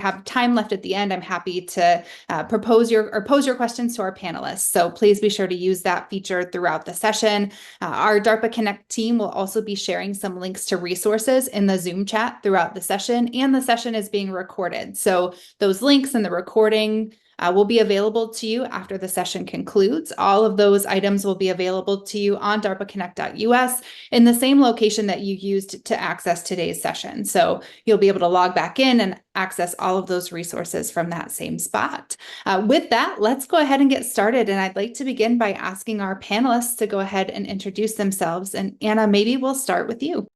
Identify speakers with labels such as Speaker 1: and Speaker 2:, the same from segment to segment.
Speaker 1: have time left at the end, I'm happy to pose your questions to our panelists. So please be sure to use that feature throughout the session. Our DARPA Connect team will also be sharing some links to resources in the Zoom chat throughout the session, and the session is being recorded. So those links and the recording will be available to you after the session concludes. All of those items will be available to you on darpaconnect.us in the same location that you used to access today's session. So you'll be able to log back in and access all of those resources from that same spot. With that, let's go ahead and get started. And I'd like to begin by asking our panelists to go ahead and introduce themselves. And Anna, maybe we'll start with you.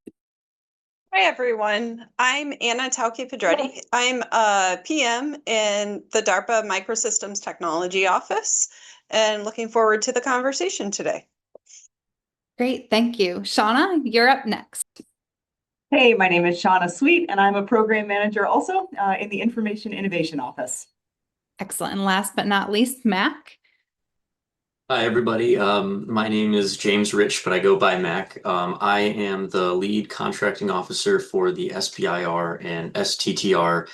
Speaker 2: Hi, everyone. I'm Anna Tauki-Pedretti. I'm a PM in the DARPA Microsystems Technology Office and looking forward to the conversation today.
Speaker 1: Great, thank you. Shauna, you're up next.
Speaker 3: Hey, my name is Shauna Sweet, and I'm a program manager also in the Information Innovation Office.
Speaker 1: Excellent. And last but not least, Mac.
Speaker 4: Hi, everybody. My name is James Rich, but I go by Mac. I am the lead contracting officer for the SBIR and STTR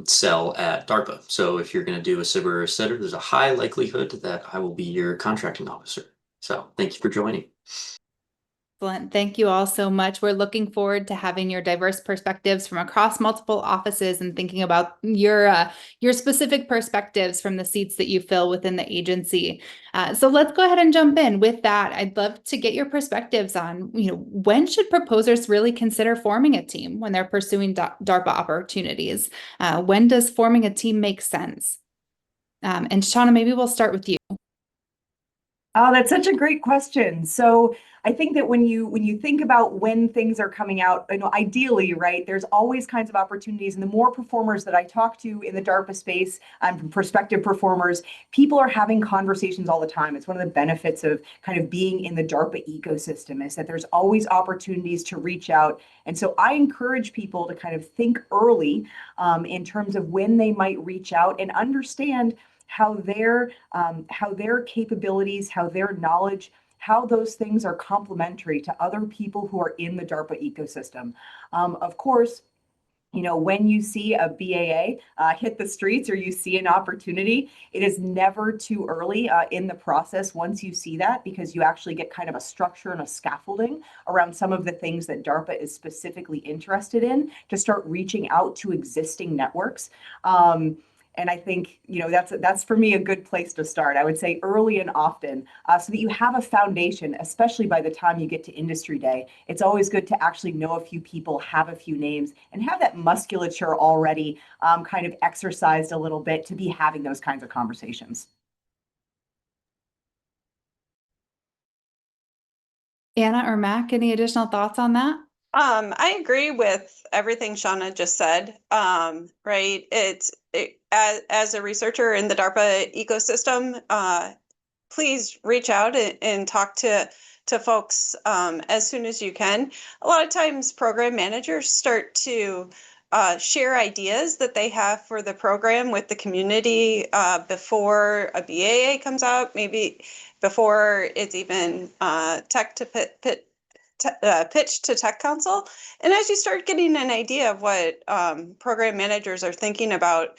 Speaker 4: cell at DARPA. So if you're going to do a SIBR or a SITR, there's a high likelihood that I will be your contracting officer. So thank you for joining.
Speaker 1: Excellent. Thank you all so much. We're looking forward to having your diverse perspectives from across multiple offices and thinking about your specific perspectives from the seats that you fill within the agency. So let's go ahead and jump in. With that, I'd love to get your perspectives on, when should proposers really consider forming a team when they're pursuing DARPA opportunities? When does forming a team make sense? And Shauna, maybe we'll start with you.
Speaker 3: Oh, that's such a great question. So I think that when you think about when things are coming out, ideally, right, there's always kinds of opportunities. And the more performers that I talk to in the DARPA space, prospective performers, people are having conversations all the time. It's one of the benefits of kind of being in the DARPA ecosystem is that there's always opportunities to reach out. And so I encourage people to kind of think early in terms of when they might reach out and understand how their capabilities, how their knowledge, how those things are complementary to other people who are in the DARPA ecosystem. Of course, when you see a BAA hit the streets or you see an opportunity, it is never too early in the process once you see that, because you actually get kind of a structure and a scaffolding around some of the things that DARPA is specifically interested in to start reaching out to existing networks. And I think, that's for me a good place to start. I would say early and often so that you have a foundation, especially by the time you get to industry day. It's always good to actually know a few people, have a few names, and have that musculature already kind of exercised a little bit to be having those kinds of conversations.
Speaker 1: Anna or Mac, any additional thoughts on that?
Speaker 2: I agree with everything Shauna just said. Right. As a researcher in the DARPA ecosystem, please reach out and talk to folks as soon as you can. A lot of times program managers start to share ideas that they have for the program with the community before a BAA comes out, maybe before it's even tech to pitch to Tech Council. And as you start getting an idea of what program managers are thinking about,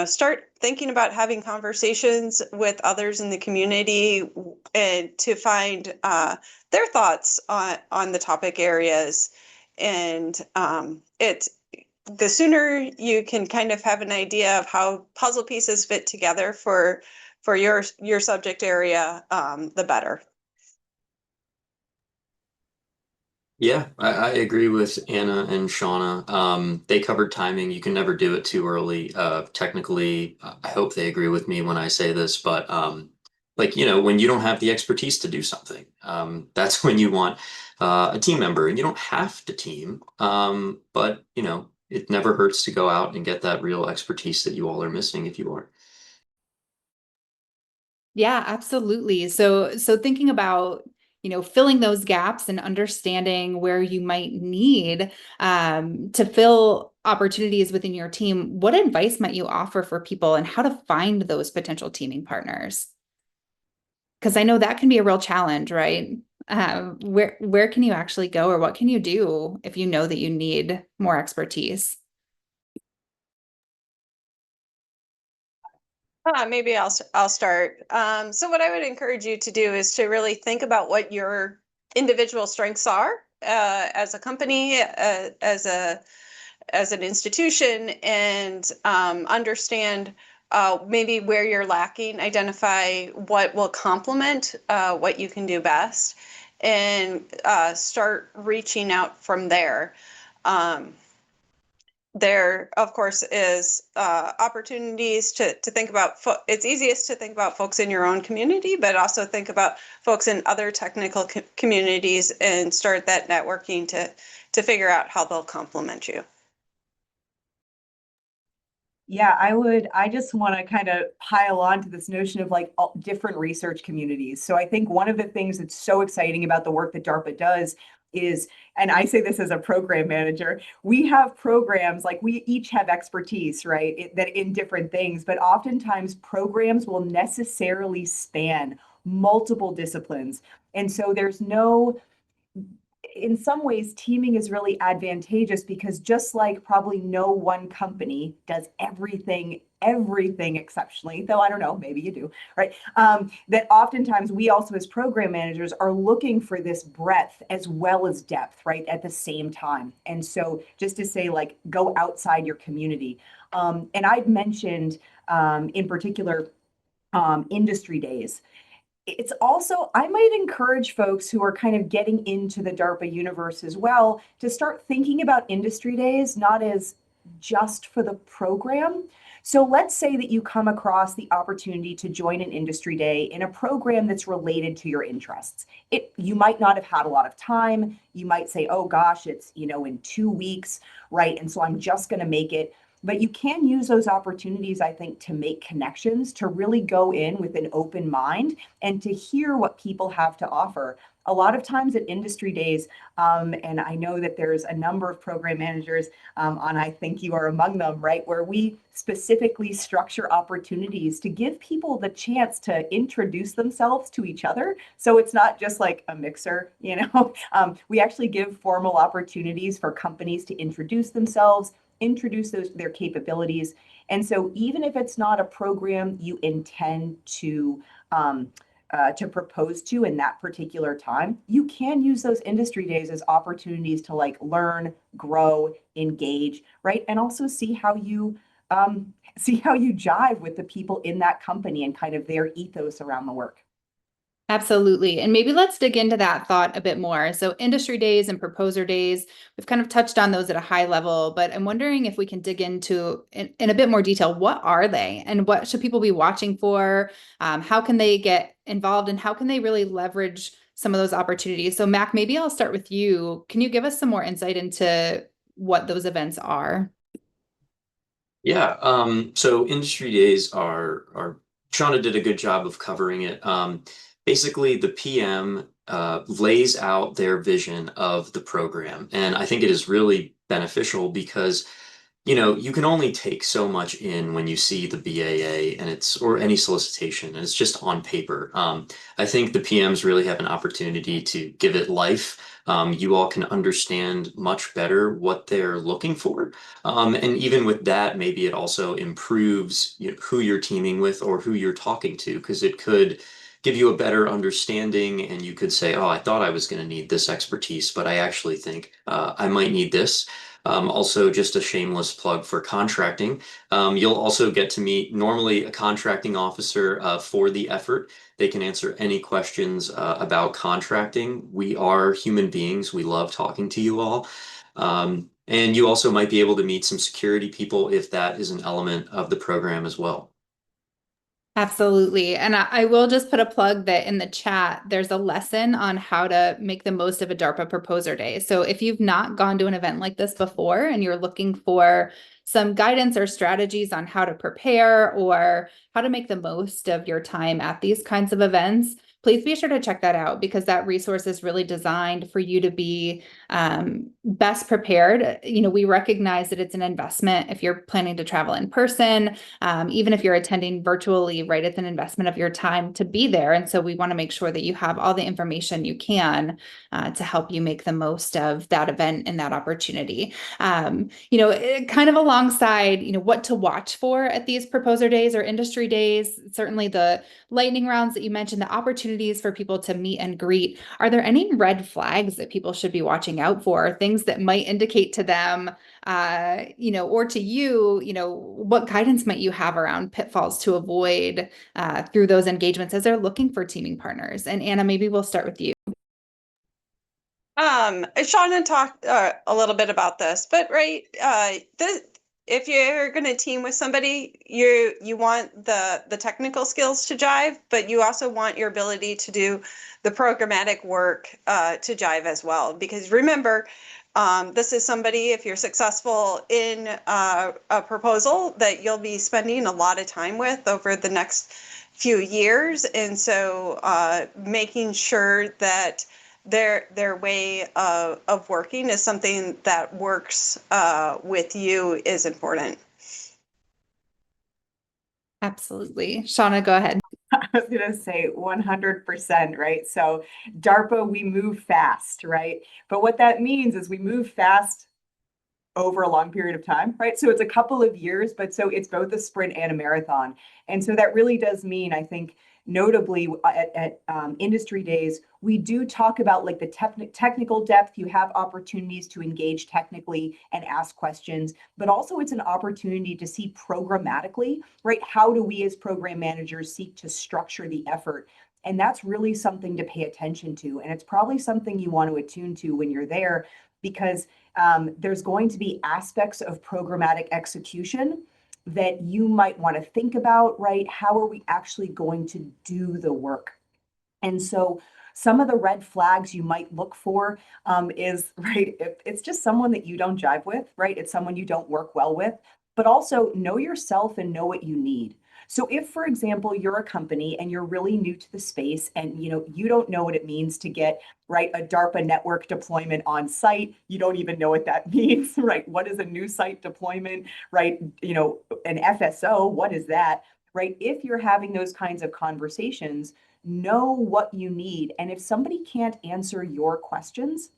Speaker 2: start thinking about having conversations with others in the community and to find their thoughts on the topic areas. And the sooner you can kind of have an idea of how puzzle pieces fit together for your subject area, the better.
Speaker 4: Yeah, I agree with Anna and Shauna. They covered timing. You can never do it too early. Technically, I hope they agree with me when I say this, but when you don't have the expertise to do something, that's when you want a team member, and you don't have to team, but it never hurts to go out and get that real expertise that you all are missing if you are.
Speaker 1: Yeah, absolutely. So thinking about, filling those gaps and understanding where you might need to fill opportunities within your team, what advice might you offer for people and how to find those potential teaming partners? Because I know that can be a real challenge, right? Where can you actually go, or what can you do if you know that you need more expertise?
Speaker 2: Maybe I'll start. So what I would encourage you to do is to really think about what your individual strengths are as a company, as an institution, and understand maybe where you're lacking, identify what will complement what you can do best, and start reaching out from there. Um, there, of course, is opportunities to think about, it's easiest to think about folks in your own community, but also think about folks in other technical communities and start that networking to figure out how they'll complement you.
Speaker 3: Yeah, I just want to kind of pile on to this notion of like all different research communities. So I think one of the things that's so exciting about the work that DARPA does is, and I say this as a program manager, we have programs, like we each have expertise, right? That in different things, but oftentimes programs will necessarily span multiple disciplines. And so there's no, in some ways, teaming is really advantageous because just like probably no one company does everything exceptionally, though I don't know, maybe you do, right? That oftentimes we also as program managers are looking for this breadth as well as depth, right, at the same time. And so just to say, like, go outside your community. And I've mentioned in particular industry days. It's also, I might encourage folks who are kind of getting into the DARPA universe as well to start thinking about industry days, not as just for the program. So let's say that you come across the opportunity to join an industry day in a program that's related to your interests. You might not have had a lot of time. You might say, oh gosh, it's, in 2 weeks, right? And so I'm just going to make it. But you can use those opportunities, I think, to make connections, to really go in with an open mind and to hear what people have to offer. A lot of times at industry days, and I know that there's a number of program managers, and I think you are among them, right, where we specifically structure opportunities to give people the chance to introduce themselves to each other. So it's not just like a mixer, we actually give formal opportunities for companies to introduce themselves, introduce their capabilities. And so even if it's not a program you intend to propose to in that particular time, you can use those industry days as opportunities to like learn, grow, engage, right? And also see how you jive with the people in that company and kind of their ethos around the work.
Speaker 1: Absolutely. And maybe let's dig into that thought a bit more. So industry days and proposer days, we've kind of touched on those at a high level, but I'm wondering if we can dig into in a bit more detail, what are they and what should people be watching for? How can they get involved and how can they really leverage some of those opportunities? So Mac, maybe I'll start with you. Can you give us some more insight into what those events are?
Speaker 4: Yeah, so industry days are Shauna did a good job of covering it. Basically, the PM lays out their vision of the program, and I think it is really beneficial because you can only take so much in when you see the BAA and or any solicitation, and it's just on paper. I think the PMs really have an opportunity to give it life. You all can understand much better what they're looking for. And even with that, maybe it also improves who you're teaming with or who you're talking to, because it could give you a better understanding and you could say, oh, I thought I was going to need this expertise, but I actually think I might need this. Also, just a shameless plug for contracting. You'll also get to meet normally a contracting officer for the effort. They can answer any questions about contracting. We are human beings. We love talking to you all. And you also might be able to meet some security people if that is an element of the program as well.
Speaker 1: Absolutely. And I will just put a plug that in the chat, there's a lesson on how to make the most of a DARPA Proposer Day. So if you've not gone to an event like this before and you're looking for some guidance or strategies on how to prepare or how to make the most of your time at these kinds of events, please be sure to check that out because that resource is really designed for you to be best prepared. We recognize that it's an investment if you're planning to travel in person, even if you're attending virtually, right? It's an investment of your time to be there. And so we want to make sure that you have all the information you can to help you make the most of that event and that opportunity. Kind of alongside, what to watch for at these proposer days or industry days, certainly the lightning rounds that you mentioned, the opportunities for people to meet and greet. Are there any red flags that people should be watching out for, things that might indicate to them, or to you, what guidance might you have around pitfalls to avoid through those engagements as they're looking for teaming partners? And Anna, maybe we'll start with you.
Speaker 2: Shauna talked a little bit about this, but right, if you're going to team with somebody, you want the technical skills to jive, but you also want your ability to do the programmatic work to jive as well. Because remember, this is somebody, if you're successful in a proposal, that you'll be spending a lot of time with over the next few years, and so making sure that their way of working is something that works with you is important.
Speaker 1: Absolutely. Shauna, go ahead.
Speaker 3: I was going to say 100%, right? So DARPA, we move fast, right? But what that means is we move fast over a long period of time, right? So it's a couple of years, but so it's both a sprint and a marathon. And so that really does mean, I think, notably at industry days, we do talk about like the technical depth. You have opportunities to engage technically and ask questions, but also it's an opportunity to see programmatically, right? How do we as program managers seek to structure the effort? And that's really something to pay attention to. And it's probably something you want to attune to when you're there, because there's going to be aspects of programmatic execution that you might want to think about, right? How are we actually going to do the work? And so some of the red flags you might look for is, right, if it's just someone that you don't jive with, right? It's someone you don't work well with, but also know yourself and know what you need. So if, for example, you're a company and you're really new to the space and you don't know what it means to get right a DARPA network deployment on site, you don't even know what that means, right? What is a new site deployment, right? An FSO, what is that, right? If you're having those kinds of conversations, know what you need. And if somebody can't answer your questions,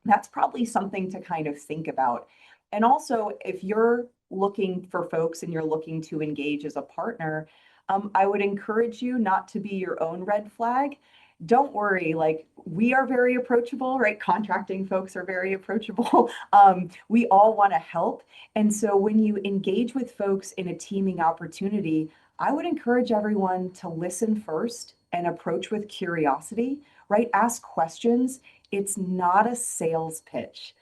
Speaker 3: that's probably something to kind of think about. And also, if you're looking for folks and you're looking to engage as a partner, I would encourage you not to be your own red flag. Don't worry, like we are very approachable, right? Contracting folks are very approachable. We all want to help. And so when you engage with folks in a teaming opportunity, I would encourage everyone to listen first and approach with curiosity, right? Ask questions. It's not a sales pitch.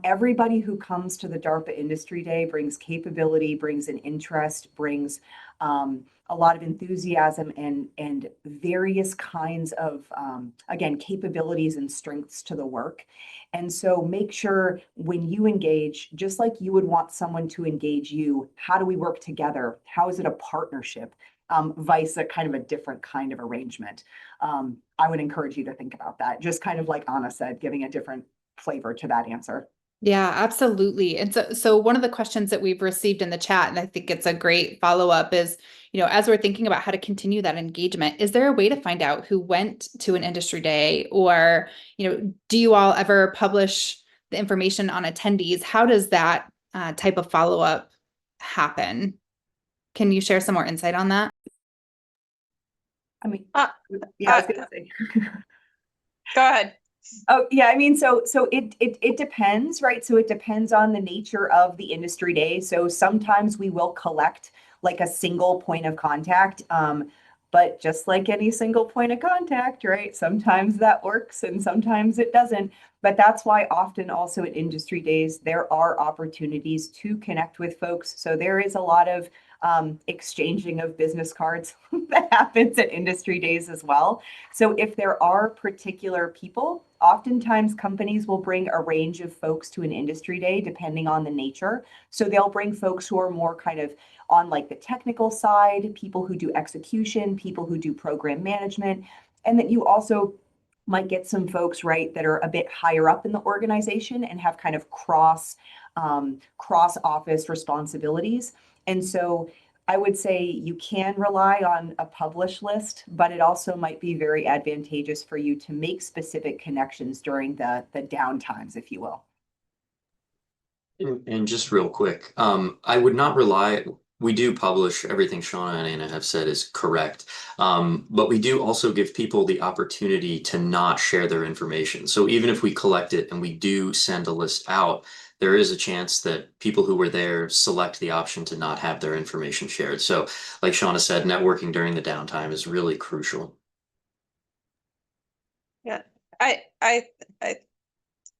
Speaker 3: Everybody who comes to the DARPA Industry Day brings capability, brings an interest, brings a lot of enthusiasm and various kinds of, again, capabilities and strengths to the work. And so make sure when you engage, just like you would want someone to engage you, how do we work together? How is it a partnership? Vice a kind of a different kind of arrangement. I would encourage you to think about that. Just kind of like Anna said, giving a different flavor to that answer.
Speaker 1: Yeah, absolutely. And so one of the questions that we've received in the chat, and I think it's a great follow-up is, as we're thinking about how to continue that engagement, is there a way to find out who went to an industry day or, do you all ever publish the information on attendees? How does that type of follow-up happen? Can you share some more insight on that?
Speaker 3: I mean, I was going to say.
Speaker 2: Go ahead.
Speaker 3: Oh, yeah. I mean, so it depends, right? So it depends on the nature of the industry day. So sometimes we will collect like a single point of contact. But just like any single point of contact, right? Sometimes that works and sometimes it doesn't. But that's why often also at industry days, there are opportunities to connect with folks. So there is a lot of exchanging of business cards that happens at industry days as well. So if there are particular people, oftentimes companies will bring a range of folks to an industry day depending on the nature. So they'll bring folks who are more kind of on like the technical side, people who do execution, people who do program management. and that you also might get some folks, right, that are a bit higher up in the organization and have kind of cross office responsibilities. And so I would say you can rely on a published list, but it also might be very advantageous for you to make specific connections during the down times, if you will.
Speaker 4: And just real quick, I would not rely, we do publish everything Shauna and Anna have said is correct. But we do also give people the opportunity to not share their information. So even if we collect it and we do send a list out, there is a chance that people who were there select the option to not have their information shared. So like Shauna said, networking during the downtime is really crucial.
Speaker 2: Yeah, I I I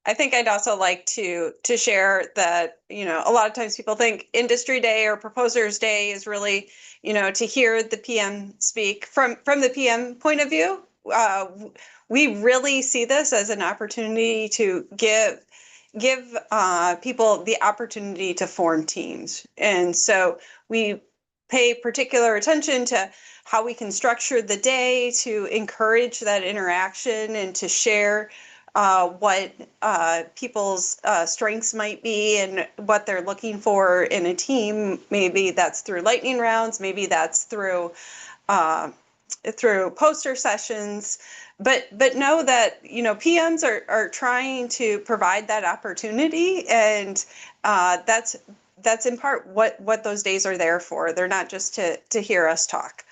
Speaker 2: I think I'd also like to share that, a lot of times people think industry day or proposers day is really, to hear the PM speak from the PM point of view. We really see this as an opportunity to give people the opportunity to form teams. And so we pay particular attention to how we can structure the day to encourage that interaction and to share what people's strengths might be and what they're looking for in a team. Maybe that's through lightning rounds, maybe that's uh, through poster sessions, but know that PMs are trying to provide that opportunity, and that's in part what those days are there for. They're not just to hear us talk.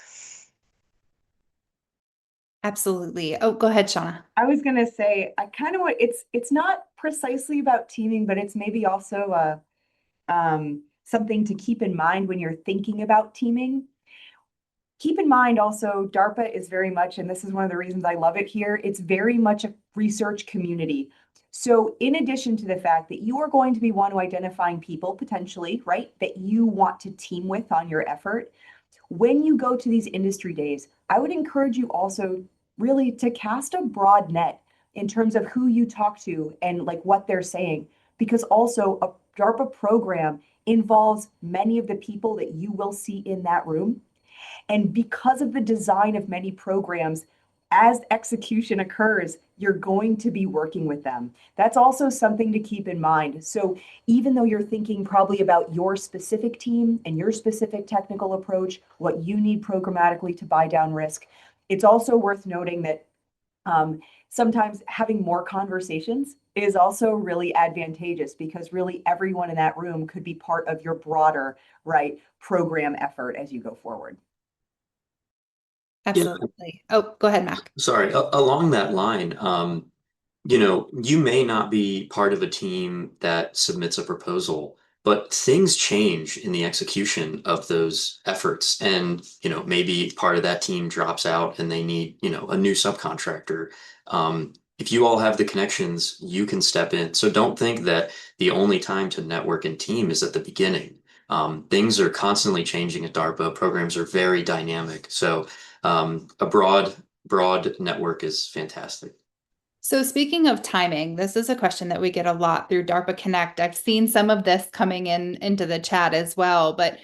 Speaker 1: Absolutely. Oh, go ahead, Shauna.
Speaker 3: I was going to say, I kind of want, it's not precisely about teaming, but it's maybe also something to keep in mind when you're thinking about teaming. Keep in mind also, DARPA is very much, and this is one of the reasons I love it here, it's very much a research community. So in addition to the fact that you are going to be one to identifying people potentially, right, that you want to team with on your effort, when you go to these industry days, I would encourage you also really to cast a broad net in terms of who you talk to and like what they're saying, because also a DARPA program involves many of the people that you will see in that room. And because of the design of many programs, as execution occurs, you're going to be working with them. That's also something to keep in mind. So even though you're thinking probably about your specific team and your specific technical approach, what you need programmatically to buy down risk, it's also worth noting that sometimes having more conversations is also really advantageous, because really everyone in that room could be part of your broader, right, program effort as you go forward.
Speaker 1: Absolutely. Oh, go ahead, Mac.
Speaker 4: Sorry, along that line, you may not be part of a team that submits a proposal, but things change in the execution of those efforts. And, maybe part of that team drops out and they need, a new subcontractor. If you all have the connections, you can step in. So don't think that the only time to network and team is at the beginning. Things are constantly changing at DARPA. Programs are very dynamic. So a broad network is fantastic.
Speaker 1: So speaking of timing, this is a question that we get a lot through DARPA Connect. I've seen some of this coming into the chat as well, but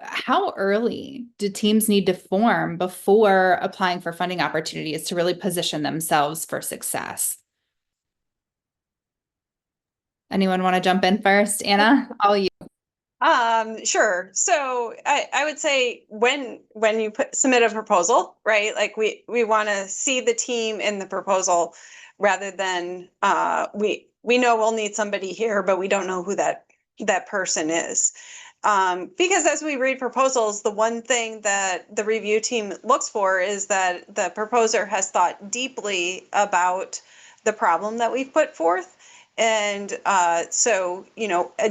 Speaker 1: how early do teams need to form before applying for funding opportunities to really position themselves for success? Anyone want to jump in first? Anna, all you.
Speaker 2: Sure. So I would say when you submit a proposal, right? Like we want to see the team in the proposal rather than we know we'll need somebody here, but we don't know who that person is. Because as we read proposals, the one thing that the review team looks for is that the proposer has thought deeply about the problem that we've put forth. And so,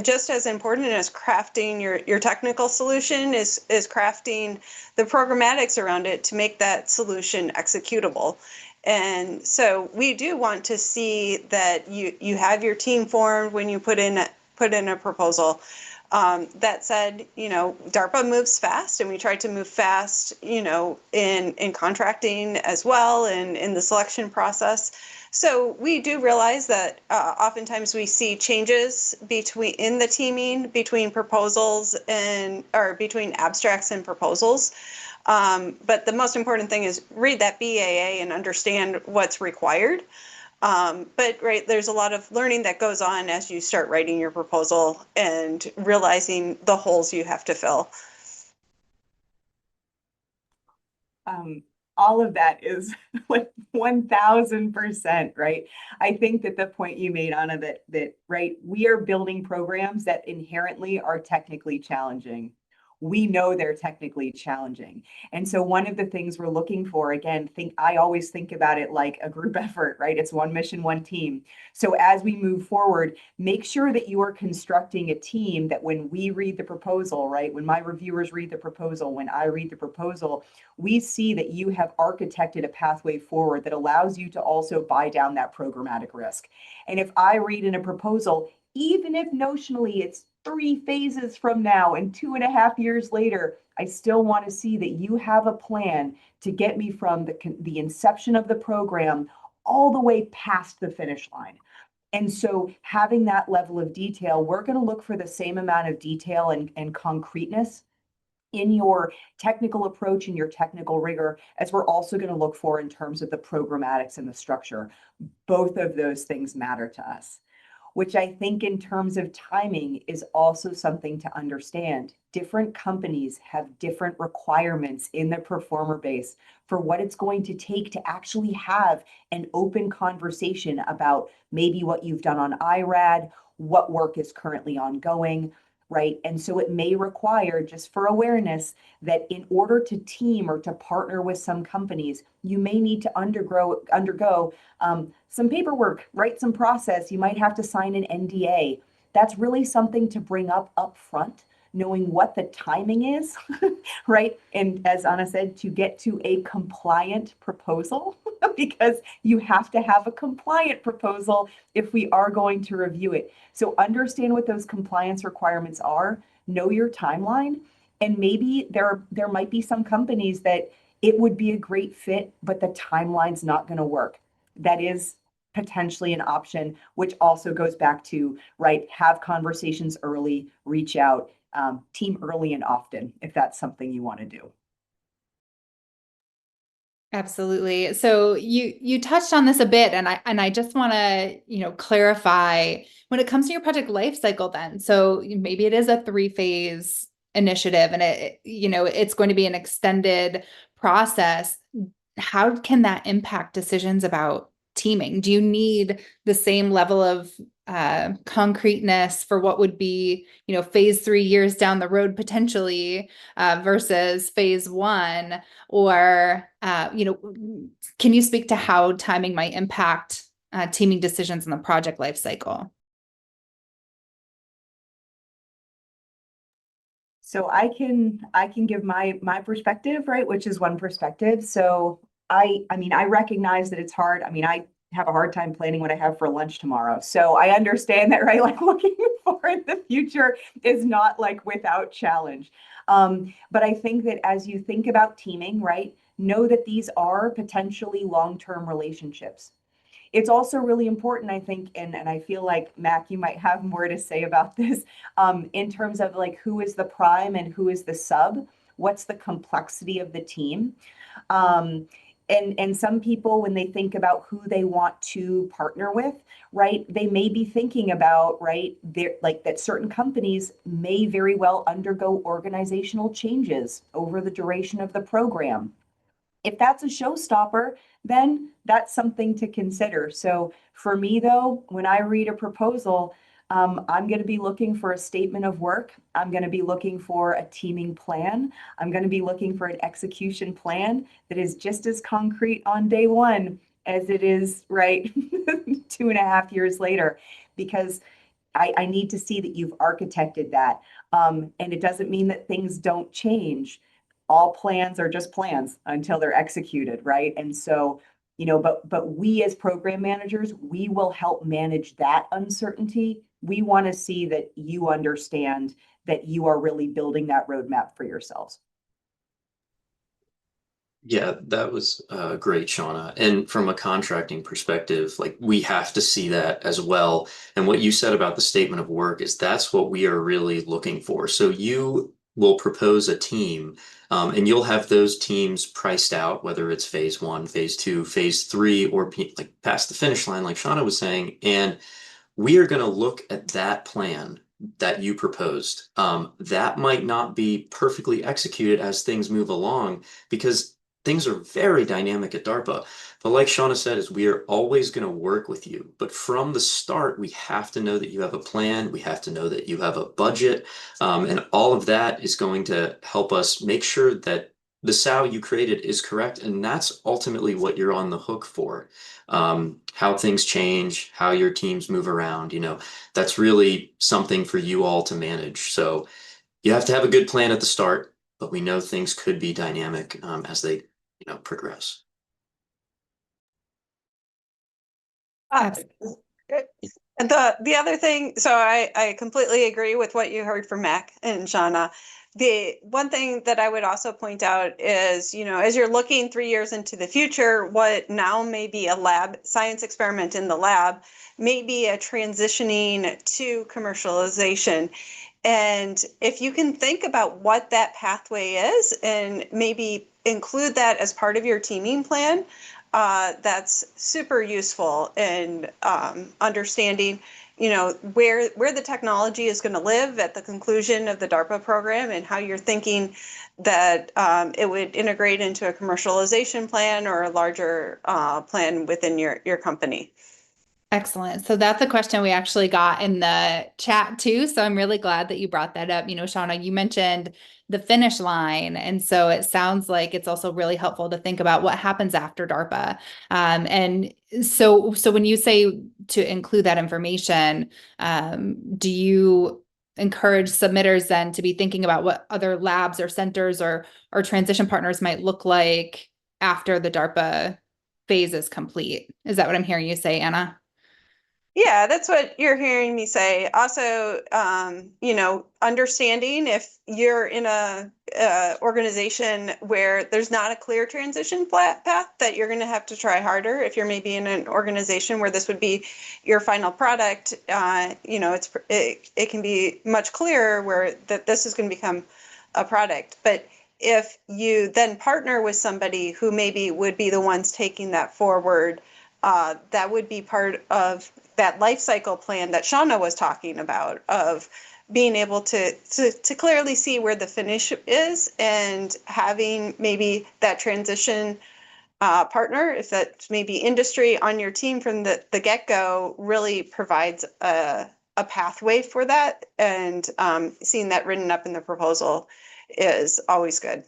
Speaker 2: just as important as crafting your technical solution is crafting the programmatics around it to make that solution executable. And so we do want to see that you have your team formed when you put in a proposal. That said, DARPA moves fast, and we try to move fast, in contracting as well, and in the selection process. So we do realize that oftentimes we see changes in the teaming between proposals or between abstracts and proposals. But the most important thing is read that BAA and understand what's required. But right, there's a lot of learning that goes on as you start writing your proposal and realizing the holes you have to fill.
Speaker 3: All of that is like 1000%, right? I think that the point you made, Anna, that right, we are building programs that inherently are technically challenging. We know they're technically challenging. And so one of the things we're looking for, again, I always think about it like a group effort, right? It's one mission, one team. So as we move forward, make sure that you are constructing a team that when we read the proposal, right? When my reviewers read the proposal, when I read the proposal, we see that you have architected a pathway forward that allows you to also buy down that programmatic risk. And if I read in a proposal, even if notionally it's 3 phases from now and 2.5 years later, I still want to see that you have a plan to get me from the inception of the program all the way past the finish line. And so having that level of detail, we're going to look for the same amount of detail and concreteness in your technical approach and your technical rigor as we're also going to look for in terms of the programmatics and the structure. Both of those things matter to us, which I think in terms of timing is also something to understand. Different companies have different requirements in the performer base for what it's going to take to actually have an open conversation about maybe what you've done on IRAD, what work is currently ongoing, right? And so it may require, just for awareness, that in order to team or to partner with some companies, you may need to undergo some paperwork, right? Some process. You might have to sign an NDA. That's really something to bring up front, knowing what the timing is, right? And as Anna said, to get to a compliant proposal, because you have to have a compliant proposal if we are going to review it. So understand what those compliance requirements are, know your timeline, and maybe there might be some companies that it would be a great fit, but the timeline's not going to work. That is potentially an option, which also goes back to, right, have conversations early, reach out, team early and often, if that's something you want to do.
Speaker 1: Absolutely. So you touched on this a bit, and I just want to, clarify when it comes to your project life cycle then. So maybe it is a 3-phase initiative and it's going to be an extended process. How can that impact decisions about teaming? Do you need the same level of concreteness for what would be, phase 3 years down the road potentially versus phase 1? Or, can you speak to how timing might impact teaming decisions in the project life cycle?
Speaker 3: So I can give my perspective, right, which is one perspective. So I mean, I recognize that it's hard. I mean, I have a hard time planning what I have for lunch tomorrow. So I understand that, right? Like looking forward the future is not like without challenge. But I think that as you think about teaming, right, know that these are potentially long-term relationships. It's also really important, I think, and I feel like, Mac, you might have more to say about this, in terms of like who is the prime and who is the sub, what's the complexity of the team. And some people, when they think about who they want to partner with, right, they may be thinking about, right, like that certain companies may very well undergo organizational changes over the duration of the program. If that's a showstopper, then that's something to consider. So for me, though, when I read a proposal, I'm going to be looking for a statement of work. I'm going to be looking for a teaming plan. I'm going to be looking for an execution plan that is just as concrete on day one as it is, right, 2.5 years later, because I need to see that you've architected that. And it doesn't mean that things don't change. All plans are just plans until they're executed, right? And so, but we as program managers, we will help manage that uncertainty. We want to see that you understand that you are really building that roadmap for yourselves.
Speaker 4: Yeah, that was great, Shauna. And from a contracting perspective, like we have to see that as well. And what you said about the statement of work is that's what we are really looking for. So you will propose a team, and you'll have those teams priced out, whether it's phase one, phase two, phase three, or like past the finish line, like Shauna was saying. And we are going to look at that plan that you proposed. That might not be perfectly executed as things move along because things are very dynamic at DARPA. But like Shauna said, is we are always going to work with you. But from the start, we have to know that you have a plan. We have to know that you have a budget. And all of that is going to help us make sure that the SOW you created is correct. And that's ultimately what you're on the hook for. How things change, how your teams move around, that's really something for you all to manage. So you have to have a good plan at the start, but we know things could be dynamic as they, progress.
Speaker 1: Absolutely.
Speaker 2: And the other thing, so I completely agree with what you heard from Mac and Shauna. The one thing that I would also point out is, as you're looking 3 years into the future, what now may be a lab science experiment in the lab may be a transitioning to commercialization. And if you can think about what that pathway is and maybe include that as part of your teaming plan, that's super useful in understanding, where the technology is going to live at the conclusion of the DARPA program and how you're thinking that it would integrate into a commercialization plan or a larger plan within your company.
Speaker 1: Excellent. So that's a question we actually got in the chat too. So I'm really glad that you brought that up. Shauna, you mentioned the finish line. And so it sounds like it's also really helpful to think about what happens after DARPA. And so when you say to include that information, do you encourage submitters then to be thinking about what other labs or centers or transition partners might look like after the DARPA phase is complete? Is that what I'm hearing you say, Anna?
Speaker 2: Yeah, that's what you're hearing me say. Also, understanding if you're in a organization where there's not a clear transition path, that you're going to have to try harder. If you're maybe in an organization where this would be your final product, it can be much clearer where that this is going to become a product. But if you then partner with somebody who maybe would be the ones taking that forward, that would be part of that life cycle plan that Shauna was talking about, of being able to clearly see where the finish is and having maybe that transition partner, if that's maybe industry on your team from the get-go, really provides a pathway for that. And seeing that written up in the proposal is always good.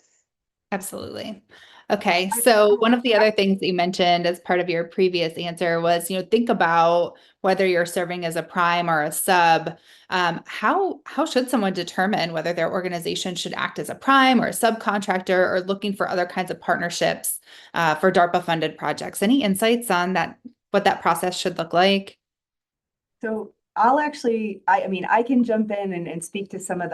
Speaker 1: Absolutely. Okay. So one of the other things that you mentioned as part of your previous answer was, think about whether you're serving as a prime or a sub. How should someone determine whether their organization should act as a prime or a subcontractor or looking for other kinds of partnerships for DARPA funded projects? Any insights on that, what that process should look like?
Speaker 3: So I'll actually, I can jump in and speak to some of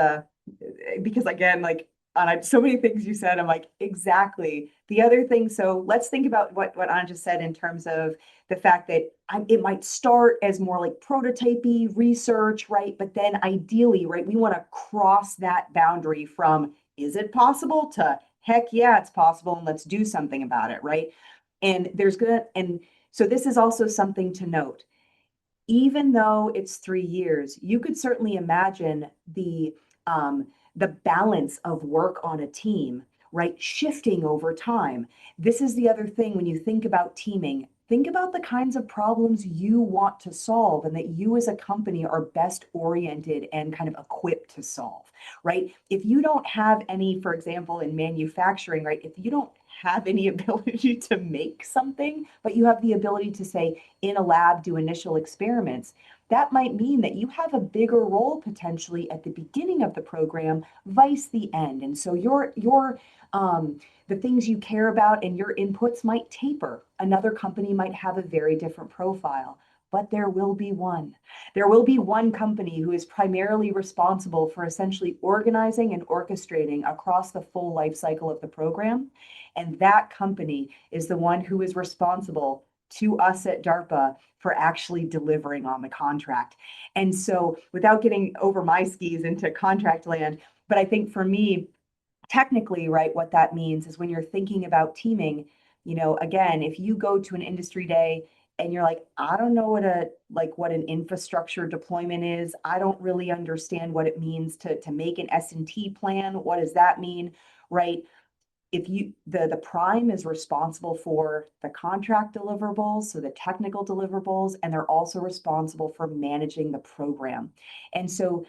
Speaker 3: because again, like on so many things you said, I'm like, exactly. The other thing, so let's think about what Anna just said in terms of the fact that it might start as more like prototypey research, right? But then ideally, right, we want to cross that boundary from, is it possible, to heck yeah, it's possible, and let's do something about it, right? And so this is also something to note. Even though it's 3 years, you could certainly imagine the balance of work on a team, right, shifting over time. This is the other thing when you think about teaming. Think about the kinds of problems you want to solve and that you as a company are best oriented and kind of equipped to solve, right? If you don't have any, for example, in manufacturing, right, if you don't have any ability to make something, but you have the ability to say in a lab, do initial experiments, that might mean that you have a bigger role potentially at the beginning of the program, vice the end. And so the things you care about and your inputs might taper. Another company might have a very different profile. but there will be one. There will be one company who is primarily responsible for essentially organizing and orchestrating across the full life cycle of the program. And that company is the one who is responsible to us at DARPA for actually delivering on the contract. And so without getting over my skis into contract land, but I think for me, technically, right, what that means is when you're thinking about teaming, again, if you go to an industry day and you're like, I don't know what an infrastructure deployment is. I don't really understand what it means to make an S&T plan. What does that mean? Right? If the prime is responsible for the contract deliverables, so the technical deliverables, and they're also responsible for managing the program. And so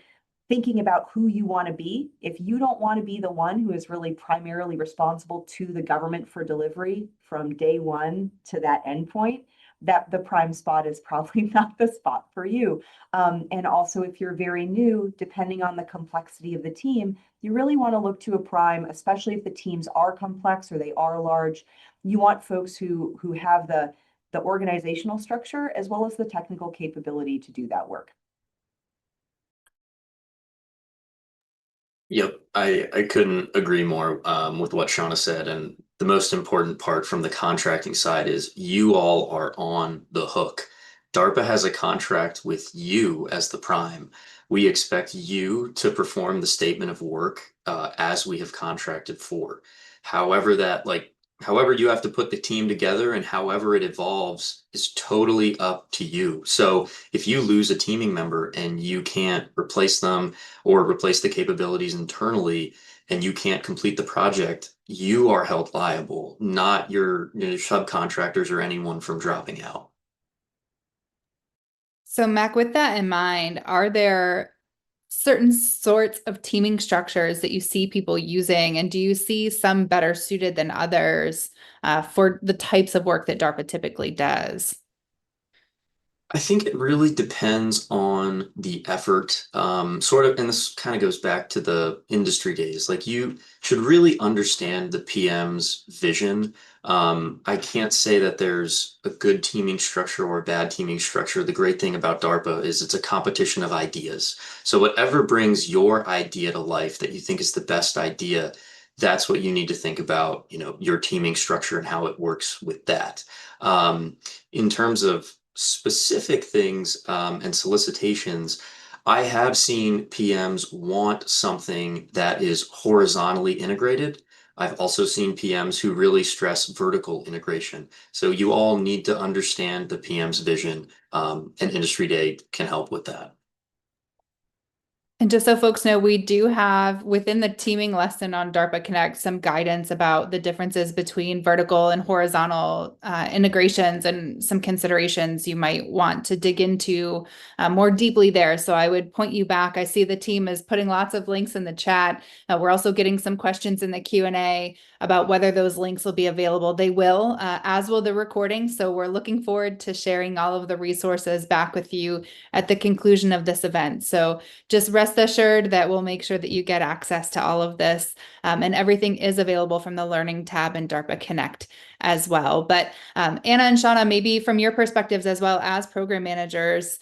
Speaker 3: thinking about who you want to be, if you don't want to be the one who is really primarily responsible to the government for delivery from day one to that endpoint, that the prime spot is probably not the spot for you. And also, if you're very new, depending on the complexity of the team, you really want to look to a prime, especially if the teams are complex or they are large. You want folks who have the organizational structure as well as the technical capability to do that work.
Speaker 4: Yep, I couldn't agree more with what Shauna said. And the most important part from the contracting side is you all are on the hook. DARPA has a contract with you as the prime. We expect you to perform the statement of work as we have contracted for. However, however you have to put the team together and however it evolves is totally up to you. So if you lose a teaming member and you can't replace them or replace the capabilities internally and you can't complete the project, you are held liable, not your subcontractors or anyone from dropping out.
Speaker 1: So, Mac, with that in mind, are there certain sorts of teaming structures that you see people using, and do you see some better suited than others for the types of work that DARPA typically does?
Speaker 4: I think it really depends on the effort, sort of, and this kind of goes back to the industry days. Like you should really understand the PM's vision. I can't say that there's a good teaming structure or a bad teaming structure. The great thing about DARPA is it's a competition of ideas. So whatever brings your idea to life that you think is the best idea, that's what you need to think about, your teaming structure and how it works with that. In terms of specific things and solicitations, I have seen PMs want something that is horizontally integrated. I've also seen PMs who really stress vertical integration. So you all need to understand the PM's vision, and Industry Day can help with that.
Speaker 1: And just so folks know, we do have within the teaming lesson on DARPA Connect some guidance about the differences between vertical and horizontal integrations and some considerations you might want to dig into more deeply there. So I would point you back. I see the team is putting lots of links in the chat. We're also getting some questions in the Q&A about whether those links will be available. They will, as will the recording. So we're looking forward to sharing all of the resources back with you at the conclusion of this event. So just rest assured that we'll make sure that you get access to all of this, and everything is available from the Learning tab in DARPA Connect as well. But Anna and Shauna, maybe from your perspectives as well as program managers,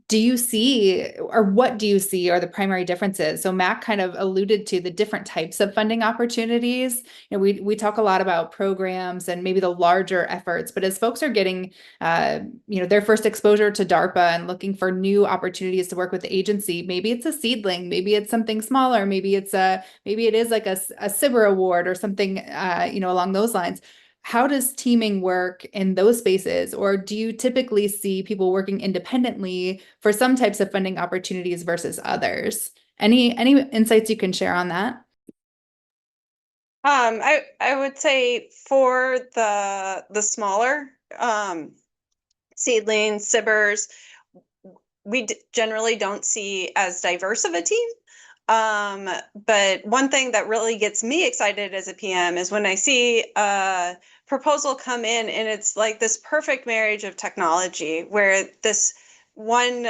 Speaker 1: do you see, or what do you see are the primary differences? So Mac kind of alluded to the different types of funding opportunities. We talk a lot about programs and maybe the larger efforts, but as folks are getting, their first exposure to DARPA and looking for new opportunities to work with the agency, maybe it's a seedling, maybe it's something smaller, maybe it is like a SBIR award or something, along those lines. How does teaming work in those spaces? Or do you typically see people working independently for some types of funding opportunities versus others? Any insights you can share on that?
Speaker 2: I would say for the smaller seedlings, SBIRs, we generally don't see as diverse of a team. But one thing that really gets me excited as a PM is when I see a proposal come in and it's like this perfect marriage of technology where this one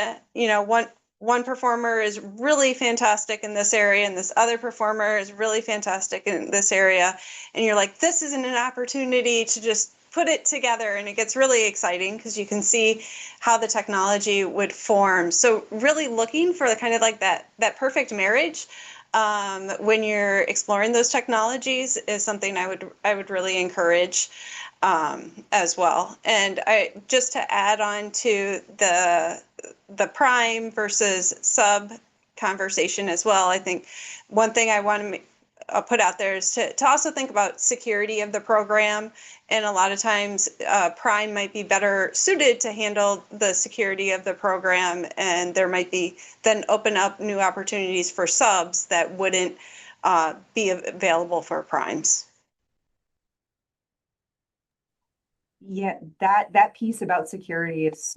Speaker 2: performer is really fantastic in this area and this other performer is really fantastic in this area. And you're like, this isn't an opportunity to just put it together, and it gets really exciting because you can see how the technology would form. So really looking for the kind of like that perfect marriage when you're exploring those technologies is something I would really encourage as well. And I just to add on to the prime versus sub conversation as well. I think one thing I want to put out there is to also think about security of the program. And a lot of times prime might be better suited to handle the security of the program, and there might be then open up new opportunities for subs that wouldn't be available for primes.
Speaker 3: Yeah, that piece about security is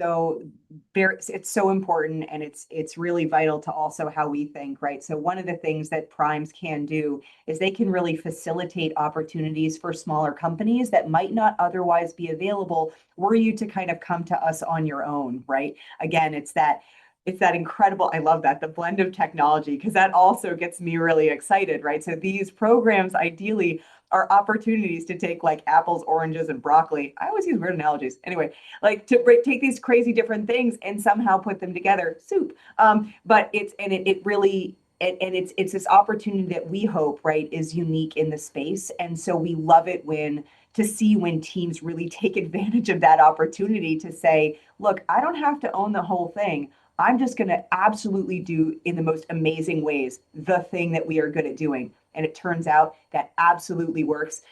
Speaker 3: it's so important, and it's really vital to also how we think, right? So one of the things that primes can do is they can really facilitate opportunities for smaller companies that might not otherwise be available were you to kind of come to us on your own, right? Again, it's that incredible, I love that, the blend of technology, because that also gets me really excited, right? So these programs ideally are opportunities to take like apples, oranges, and broccoli. I always use weird analogies. Anyway, like to take these crazy different things and somehow put them together, soup. But it really, and it's this opportunity that we hope, right, is unique in the space. And so we love it to see when teams really take advantage of that opportunity to say, look, I don't have to own the whole thing. I'm just going to absolutely do in the most amazing ways the thing that we are good at doing. And it turns out that absolutely works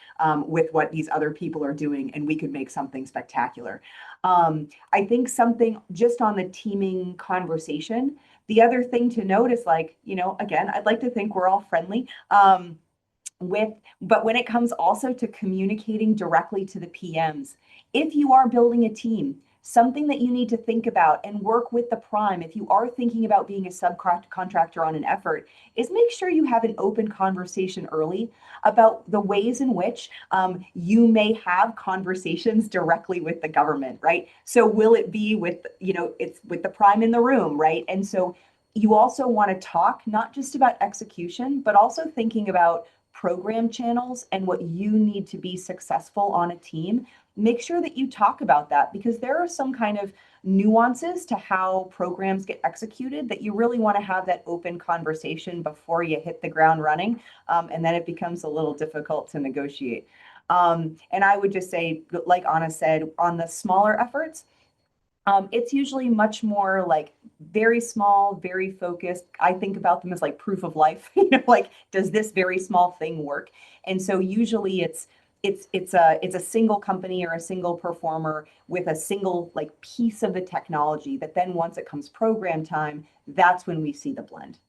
Speaker 3: with what these other people are doing, and we could make something spectacular. I think something just on the teaming conversation, the other thing to note is like, again, I'd like to think we're all friendly. But when it comes also to communicating directly to the PMs, if you are building a team, something that you need to think about and work with the prime, if you are thinking about being a subcontractor on an effort, is make sure you have an open conversation early about the ways in which you may have conversations directly with the government, right? So will it be with, it's with the prime in the room, right? And so you also want to talk not just about execution, but also thinking about program channels and what you need to be successful on a team. Make sure that you talk about that, because there are some kind of nuances to how programs get executed that you really want to have that open conversation before you hit the ground running. And then it becomes a little difficult to negotiate. And I would just say, like Anna said, on the smaller efforts, it's usually much more like very small, very focused. I think about them as like proof of life, like, does this very small thing work? And so usually it's a single company or a single performer with a single like piece of the technology that then once it comes program time, that's when we see the blend.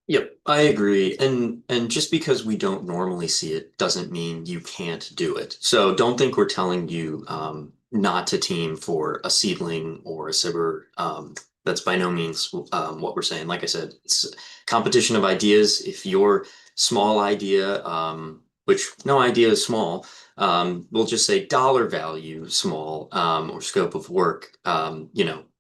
Speaker 4: Yep, I agree. And just because we don't normally see it doesn't mean you can't do it. So don't think we're telling you not to team for a seedling or a sibber. That's by no means what we're saying. Like I said, it's a competition of ideas. If your small idea, which no idea is small, we'll just say dollar value small, or scope of work,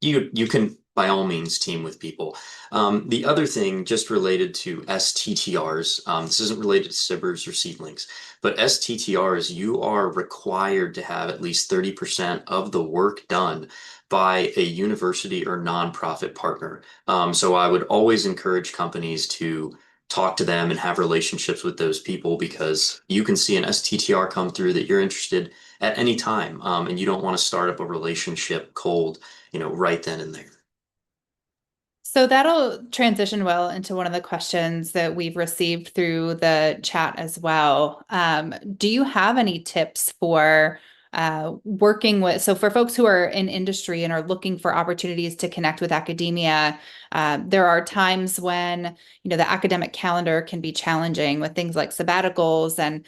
Speaker 4: you can by all means team with people. The other thing, just related to STTRs, this isn't related to SIBRs or seedlings, but STTRs, you are required to have at least 30% of the work done by a university or nonprofit partner. So I would always encourage companies to talk to them and have relationships with those people, because you can see an STTR come through that you're interested at any time, and you don't want to start up a relationship cold, right then and there.
Speaker 1: So that'll transition well into one of the questions that we've received through the chat as well. Do you have any tips for working with, so for folks who are in industry and are looking for opportunities to connect with academia, there are times when, the academic calendar can be challenging with things like sabbaticals, and,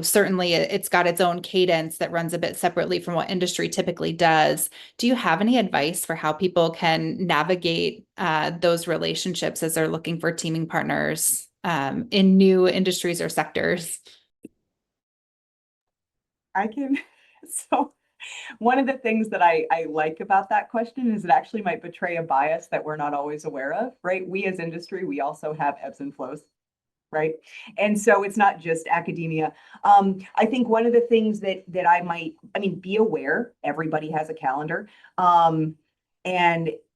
Speaker 1: certainly it's got its own cadence that runs a bit separately from what industry typically does. Do you have any advice for how people can navigate those relationships as they're looking for teaming partners in new industries or sectors?
Speaker 3: I can, so one of the things that I like about that question is it actually might betray a bias that we're not always aware of, right? We as industry, we also have ebbs and flows. right? And so it's not just academia. I think one of the things that I mean, be aware, everybody has a calendar. And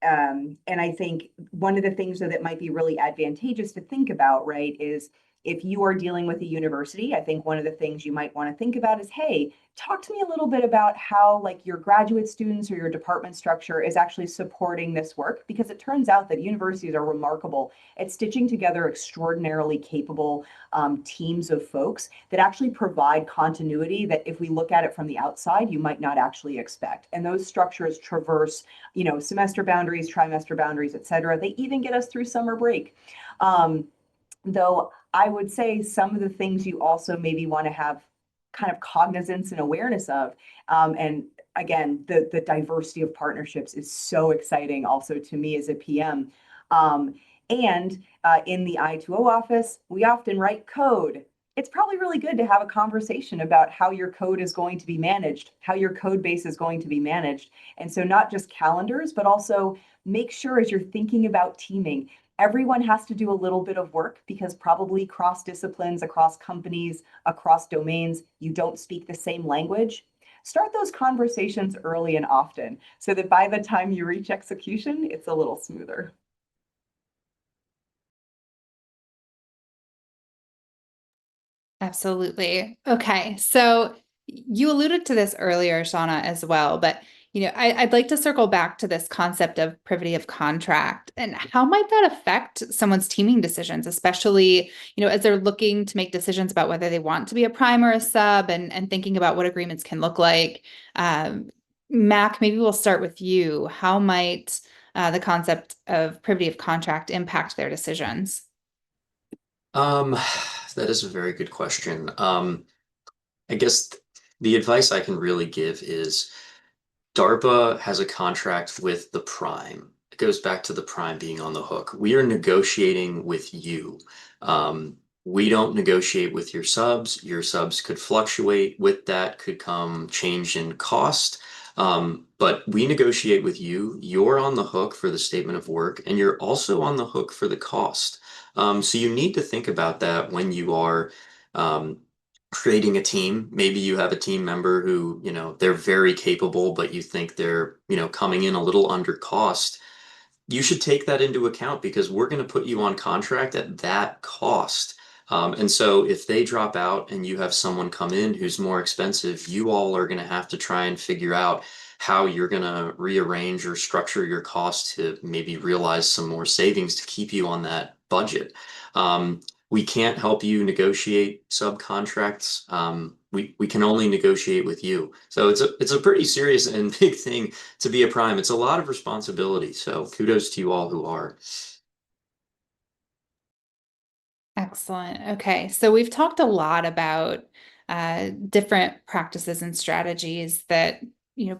Speaker 3: I think one of the things that might be really advantageous to think about, right, is if you are dealing with a university, I think one of the things you might want to think about is, hey, talk to me a little bit about how like your graduate students or your department structure is actually supporting this work, because it turns out that universities are remarkable at stitching together extraordinarily capable teams of folks that actually provide continuity that if we look at it from the outside, you might not actually expect. And those structures traverse, semester boundaries, trimester boundaries, et cetera. They even get us through summer break. Though I would say some of the things you also maybe want to have kind of cognizance and awareness of. And again, the diversity of partnerships is so exciting also to me as a PM. And in the I2O office, we often write code. It's probably really good to have a conversation about how your code is going to be managed, how your code base is going to be managed. And so not just calendars, but also make sure as you're thinking about teaming, everyone has to do a little bit of work because probably cross disciplines, across companies, across domains, you don't speak the same language. Start those conversations early and often so that by the time you reach execution, it's a little smoother.
Speaker 1: Absolutely. Okay. So you alluded to this earlier, Shauna, as well, but I'd like to circle back to this concept of privity of contract and how might that affect someone's teaming decisions, especially, as they're looking to make decisions about whether they want to be a prime or a sub and thinking about what agreements can look like. Mac, maybe we'll start with you. How might the concept of privity of contract impact their decisions?
Speaker 4: That is a very good question. I guess the advice I can really give is DARPA has a contract with the prime. It goes back to the prime being on the hook. We are negotiating with you. We don't negotiate with your subs. Your subs could fluctuate. With that could come change in cost. But we negotiate with you. You're on the hook for the statement of work, and you're also on the hook for the cost. So you need to think about that when you are creating a team. Maybe you have a team member who, they're very capable, but you think they're, coming in a little under cost. You should take that into account because we're going to put you on contract at that cost. And so if they drop out and you have someone come in who's more expensive, you all are going to have to try and figure out how you're going to rearrange or structure your cost to maybe realize some more savings to keep you on that budget. We can't help you negotiate subcontracts. We can only negotiate with you. So it's a pretty serious and big thing to be a prime. It's a lot of responsibility. So kudos to you all who are.
Speaker 1: Excellent. Okay. So we've talked a lot about different practices and strategies that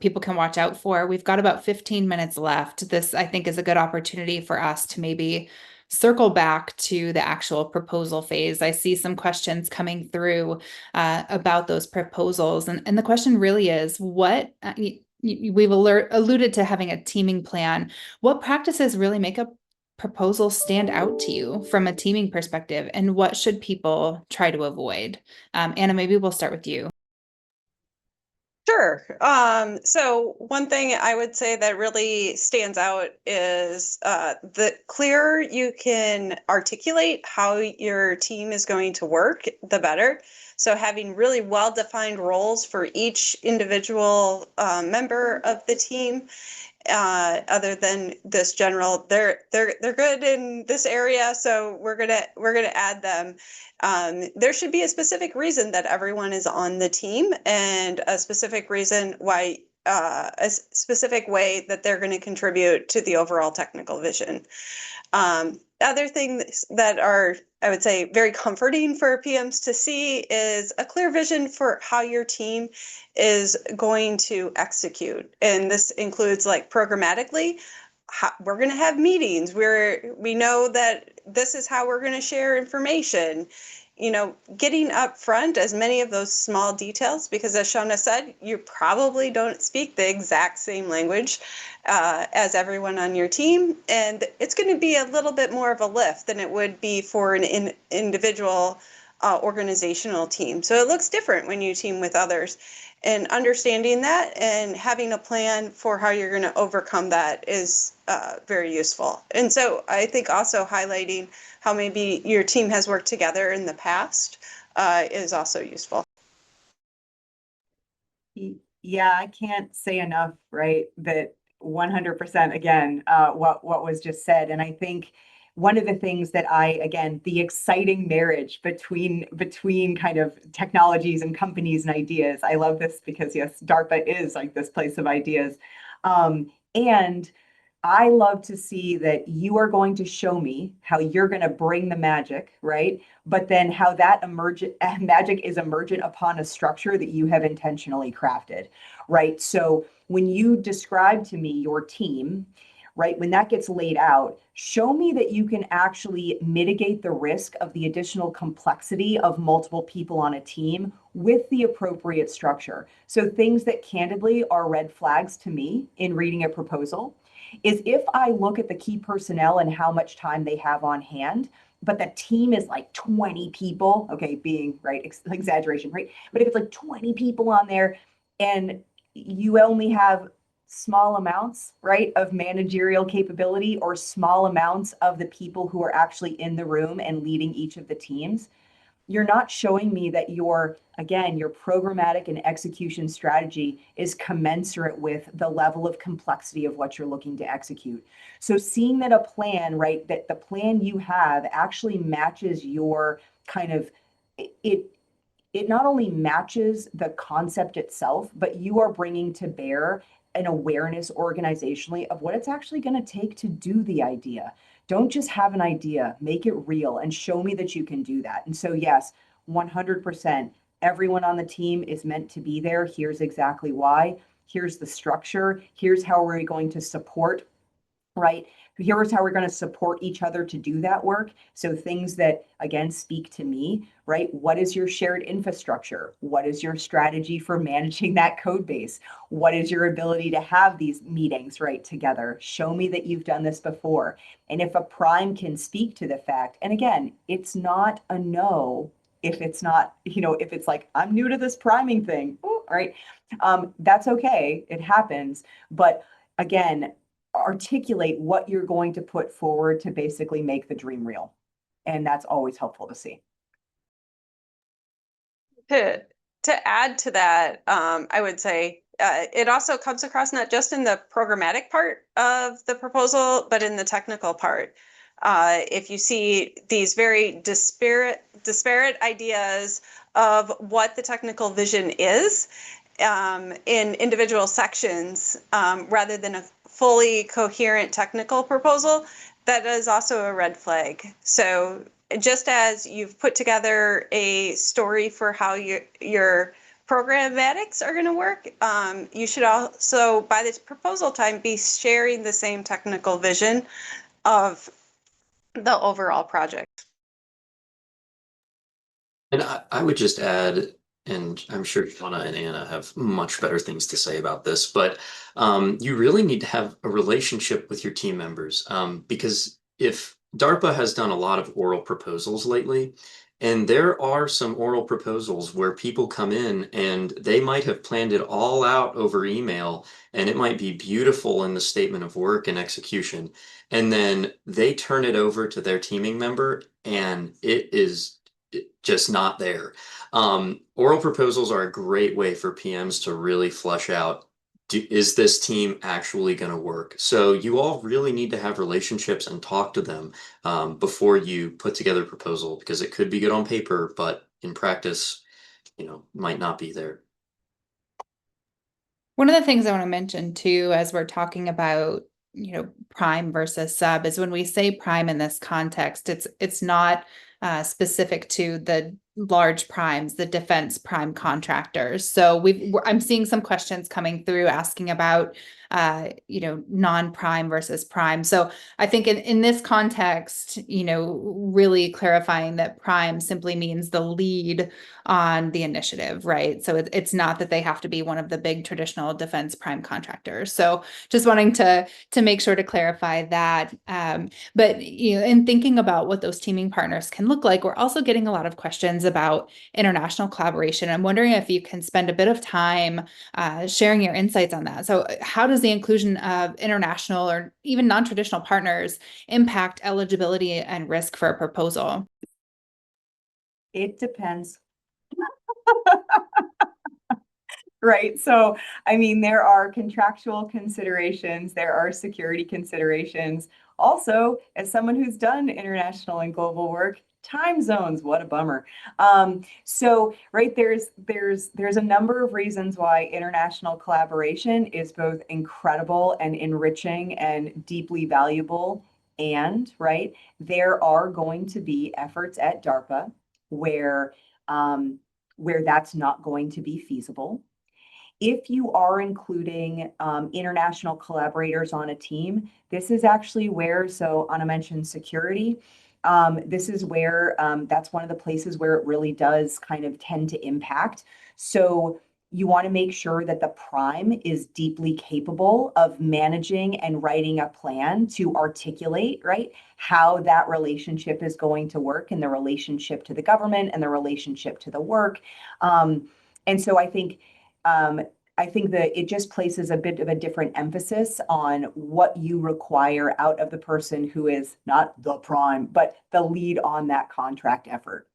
Speaker 1: people can watch out for. We've got about 15 minutes left. This, I think, is a good opportunity for us to maybe circle back to the actual proposal phase. I see some questions coming through about those proposals. And the question really is, what we've alluded to having a teaming plan. What practices really make a proposal stand out to you from a teaming perspective, and what should people try to avoid? Anna, maybe we'll start with you.
Speaker 2: Sure. So one thing I would say that really stands out is the clearer you can articulate how your team is going to work, the better. So having really well-defined roles for each individual member of the team, other than this general, they're good in this area, so we're gonna add them. There should be a specific reason that everyone is on the team and a specific reason why, a specific way that they're going to contribute to the overall technical vision. Other things that are, I would say, very comforting for PMs to see is a clear vision for how your team is going to execute. And this includes like programmatically, we're going to have meetings. We know that this is how we're going to share information. Getting up front as many of those small details, because as Shauna said, you probably don't speak the exact same language as everyone on your team. And it's going to be a little bit more of a lift than it would be for an individual organizational team. So it looks different when you team with others. And understanding that and having a plan for how you're going to overcome that is very useful. And so I think also highlighting how maybe your team has worked together in the past is also useful.
Speaker 3: Yeah, I can't say enough, right? That 100% again, what was just said. And I think one of the things that again, the exciting marriage between kind of technologies and companies and ideas. I love this because yes, DARPA is like this place of ideas. And I love to see that you are going to show me how you're going to bring the magic, right? But then how that magic is emergent upon a structure that you have intentionally crafted, right? So when you describe to me your team, right, when that gets laid out, show me that you can actually mitigate the risk of the additional complexity of multiple people on a team with the appropriate structure. So things that candidly are red flags to me in reading a proposal is if I look at the key personnel and how much time they have on hand, but the team is like 20 people, okay, being right, exaggeration, right? But if it's like 20 people on there and you only have small amounts, right, of managerial capability or small amounts of the people who are actually in the room and leading each of the teams, you're not showing me that your programmatic and execution strategy is commensurate with the level of complexity of what you're looking to execute. So seeing that a plan, right, that the plan you have actually matches your kind of, it not only matches the concept itself, but you are bringing to bear an awareness organizationally of what it's actually going to take to do the idea. Don't just have an idea, make it real and show me that you can do that. And so, yes, 100%, everyone on the team is meant to be there. Here's exactly why. Here's the structure. Here's how we're going to support, right? Here's how we're going to support each other to do that work. So things that, again, speak to me, right? What is your shared infrastructure? What is your strategy for managing that code base? What is your ability to have these meetings, right, together? Show me that you've done this before. And if a prime can speak to the fact, and again, it's not a no if it's not, if it's like, I'm new to this priming thing, all right, that's okay. It happens. But again, articulate what you're going to put forward to basically make the dream real. And that's always helpful to see.
Speaker 2: To add to that, I would say it also comes across not just in the programmatic part of the proposal, but in the technical part. If you see these very disparate ideas of what the technical vision is in individual sections, rather than a fully coherent technical proposal, that is also a red flag. So just as you've put together a story for how your programmatics are going to work, you should also, by this proposal time, be sharing the same technical vision of the overall project.
Speaker 4: And I would just add, and I'm sure Shauna and Anna have much better things to say about this, but you really need to have a relationship with your team members, because if DARPA has done a lot of oral proposals lately, and there are some oral proposals where people come in and they might have planned it all out over email, and it might be beautiful in the statement of work and execution, and then they turn it over to their teaming member, and it is just not there. Oral proposals are a great way for PMs to really flesh out, is this team actually going to work? So you all really need to have relationships and talk to them before you put together a proposal, because it could be good on paper, but in practice, might not be there.
Speaker 1: One of the things I want to mention too, as we're talking about, prime versus sub, is when we say prime in this context, it's not specific to the large primes, the defense prime contractors. So I'm seeing some questions coming through asking about, non-prime versus prime. So I think in this context, really clarifying that prime simply means the lead on the initiative, right? So it's not that they have to be one of the big traditional defense prime contractors. So just wanting to make sure to clarify that. But in thinking about what those teaming partners can look like, we're also getting a lot of questions about international collaboration. I'm wondering if you can spend a bit of time sharing your insights on that. So how does the inclusion of international or even non-traditional partners impact eligibility and risk for a proposal?
Speaker 3: It depends. Right. So, I mean, there are contractual considerations, there are security considerations. Also, as someone who's done international and global work, time zones, what a bummer. So right, there's a number of reasons why international collaboration is both incredible and enriching and deeply valuable. And right, there are going to be efforts at DARPA where where that's not going to be feasible. If you are including international collaborators on a team, this is actually where, so Anna mentioned security. This is where that's one of the places where it really does kind of tend to impact. So you want to make sure that the prime is deeply capable of managing and writing a plan to articulate, right, how that relationship is going to work and the relationship to the government and the relationship to the work. And so I think that it just places a bit of a different emphasis on what you require out of the person who is not the prime, but the lead on that contract effort.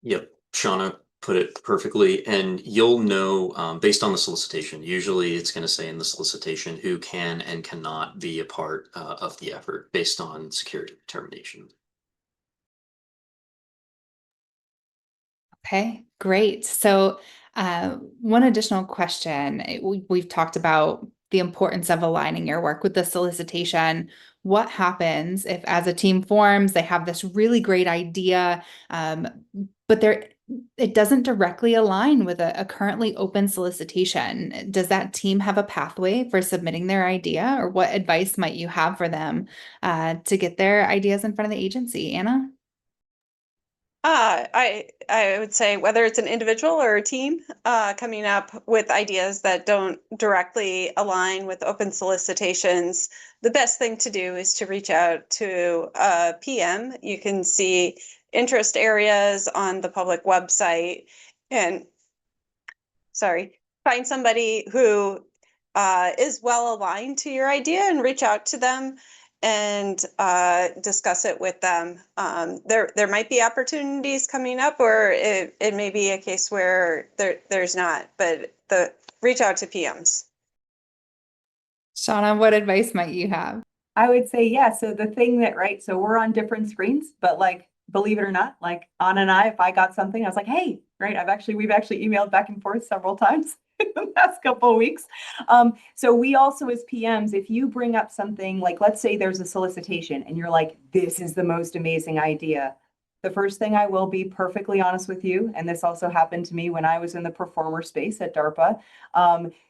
Speaker 4: Yep, Shauna put it perfectly. And you'll know based on the solicitation, usually it's going to say in the solicitation who can and cannot be a part of the effort based on security determination.
Speaker 1: Okay, great. So one additional question. We've talked about the importance of aligning your work with the solicitation. What happens if, as a team forms, they have this really great idea, but it doesn't directly align with a currently open solicitation? Does that team have a pathway for submitting their idea, or what advice might you have for them to get their ideas in front of the agency, Anna?
Speaker 2: I would say whether it's an individual or a team coming up with ideas that don't directly align with open solicitations, the best thing to do is to reach out to a PM. You can see interest areas on the public website and, sorry, find somebody who is well aligned to your idea and reach out to them and discuss it with them. There might be opportunities coming up, or it may be a case where there's not, but reach out to PMs.
Speaker 1: Shauna, what advice might you have?
Speaker 3: I would say, yeah. So the thing that, right, so we're on different screens, but like, believe it or not, like Anna and I, if I got something, I was like, hey, right, we've actually emailed back and forth several times in the past couple of weeks. So we also, as PMs, if you bring up something like, let's say there's a solicitation and you're like, this is the most amazing idea. The first thing, I will be perfectly honest with you, and this also happened to me when I was in the performer space at DARPA.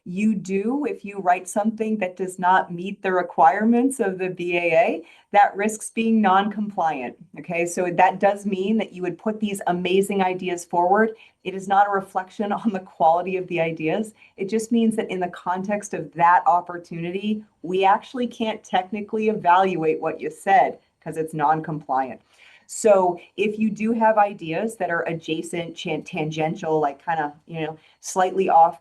Speaker 3: If you write something that does not meet the requirements of the BAA, that risks being non-compliant. Okay, so that does mean that you would put these amazing ideas forward. It is not a reflection on the quality of the ideas. It just means that in the context of that opportunity, we actually can't technically evaluate what you said because it's non-compliant. So if you do have ideas that are adjacent, tangential, like kind of, slightly off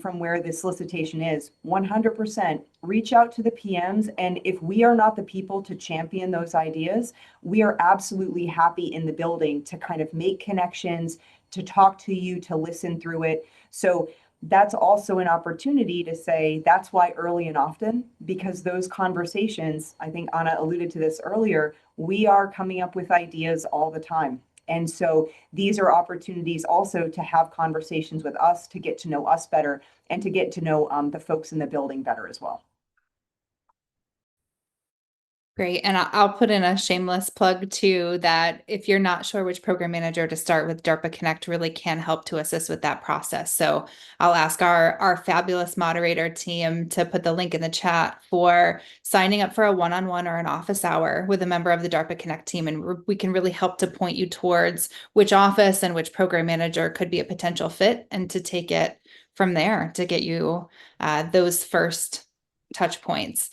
Speaker 3: from where the solicitation is, 100% reach out to the PMs. And if we are not the people to champion those ideas, we are absolutely happy in the building to kind of make connections, to talk to you, to listen through it. So that's also an opportunity to say that's why early and often, because those conversations, I think Anna alluded to this earlier, we are coming up with ideas all the time. And so these are opportunities also to have conversations with us, to get to know us better, and to get to know the folks in the building better as well.
Speaker 1: Great. And I'll put in a shameless plug too, that if you're not sure which program manager to start with, DARPA Connect really can help to assist with that process. So I'll ask our fabulous moderator team to put the link in the chat for signing up for a one-on-one or an office hour with a member of the DARPA Connect team. And we can really help to point you towards which office and which program manager could be a potential fit, and to take it from there to get you those first touch points.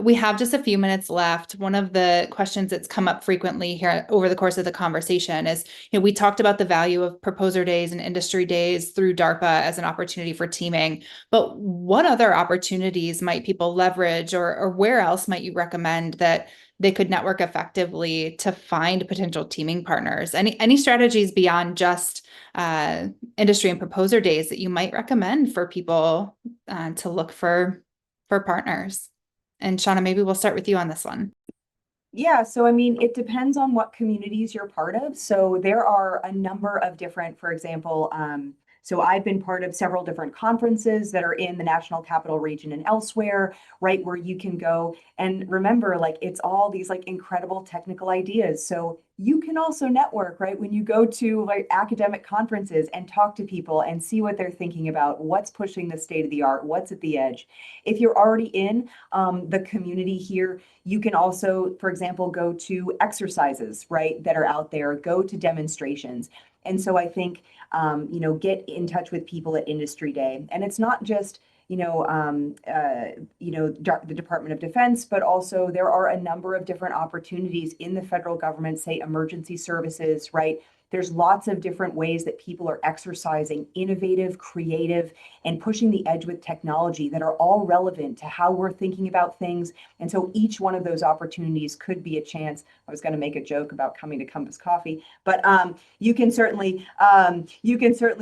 Speaker 1: We have just a few minutes left. One of the questions that's come up frequently here over the course of the conversation is, we talked about the value of proposer days and industry days through DARPA as an opportunity for teaming, but what other opportunities might people leverage, or where else might you recommend that they could network effectively to find potential teaming partners? Any strategies beyond just industry and proposer days that you might recommend for people to look for partners? And Shauna, maybe we'll start with you on this one.
Speaker 3: Yeah, so I mean, it depends on what communities you're part of. So there are a number of different, for example, so I've been part of several different conferences that are in the National Capital Region and elsewhere, right, where you can go and remember, like, it's all these like incredible technical ideas. So you can also network, right, when you go to like academic conferences and talk to people and see what they're thinking about, what's pushing the state of the art, what's at the edge. If you're already in the community here, you can also, for example, go to exercises, right, that are out there, go to demonstrations. And so I think, get in touch with people at Industry Day. And it's not just, the Department of Defense, but also there are a number of different opportunities in the federal government, say emergency services, right? There's lots of different ways that people are exercising innovative, creative, and pushing the edge with technology that are all relevant to how we're thinking about things. And so each one of those opportunities could be a chance. I was going to make a joke about coming to Compass Coffee, but you can certainly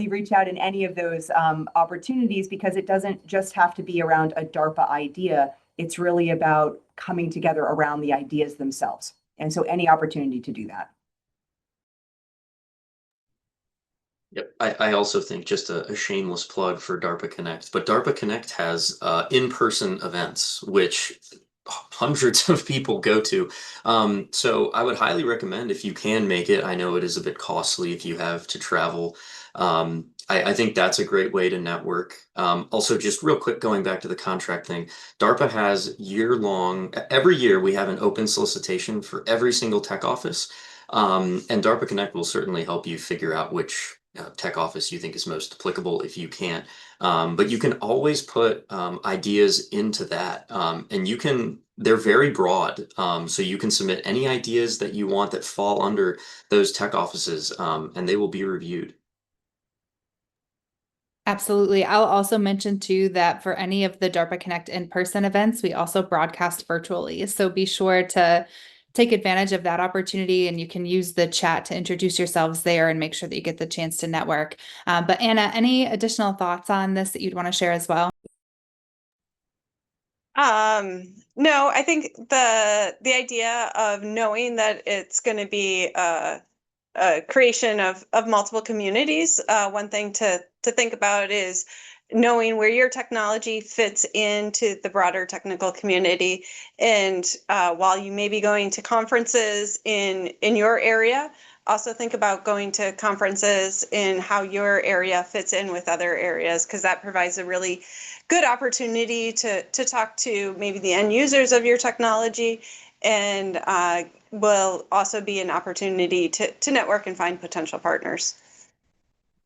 Speaker 3: reach out in any of those opportunities, because it doesn't just have to be around a DARPA idea. It's really about coming together around the ideas themselves. And so any opportunity to do that.
Speaker 4: Yep. I also think, just a shameless plug for DARPA Connect, but DARPA Connect has in-person events, which hundreds of people go to. So I would highly recommend, if you can make it. I know it is a bit costly if you have to travel. I think that's a great way to network. Also, just real quick, going back to the contract thing, DARPA has every year we have an open solicitation for every single tech office. And DARPA Connect will certainly help you figure out which tech office you think is most applicable if you can't. But you can always put ideas into that. And they're very broad. So you can submit any ideas that you want that fall under those tech offices, and they will be reviewed.
Speaker 1: Absolutely. I'll also mention too that for any of the DARPA Connect in-person events, we also broadcast virtually. So be sure to take advantage of that opportunity, and you can use the chat to introduce yourselves there and make sure that you get the chance to network. But Anna, any additional thoughts on this that you'd want to share as well?
Speaker 2: No, I think the idea of knowing that it's going to be a creation of multiple communities. One thing to think about is knowing where your technology fits into the broader technical community. And while you may be going to conferences in your area, also think about going to conferences in how your area fits in with other areas, because that provides a really good opportunity to talk to maybe the end users of your technology, and will also be an opportunity to network and find potential partners.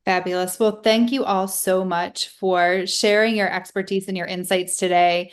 Speaker 1: Fabulous. Well, thank you all so much for sharing your expertise and your insights today.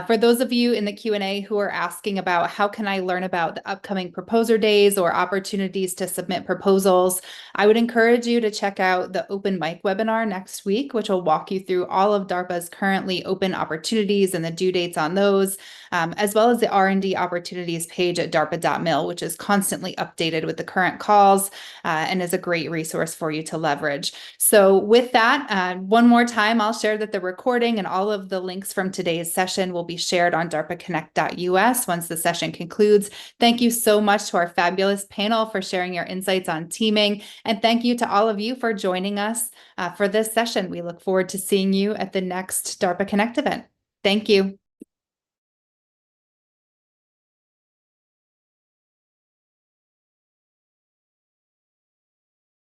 Speaker 1: For those of you in the Q&A who are asking about how can I learn about the upcoming proposer days or opportunities to submit proposals, I would encourage you to check out the open mic webinar next week, which will walk you through all of DARPA's currently open opportunities and the due dates on those, as well as the R&D opportunities page at darpa.mil, which is constantly updated with the current calls and is a great resource for you to leverage. So with that, one more time, I'll share that the recording and all of the links from today's session will be shared on darpaconnect.us once the session concludes. Thank you so much to our fabulous panel for sharing your insights on teaming. And thank you to all of you for joining us for this session. We look forward to seeing you at the next DARPA Connect event. Thank you.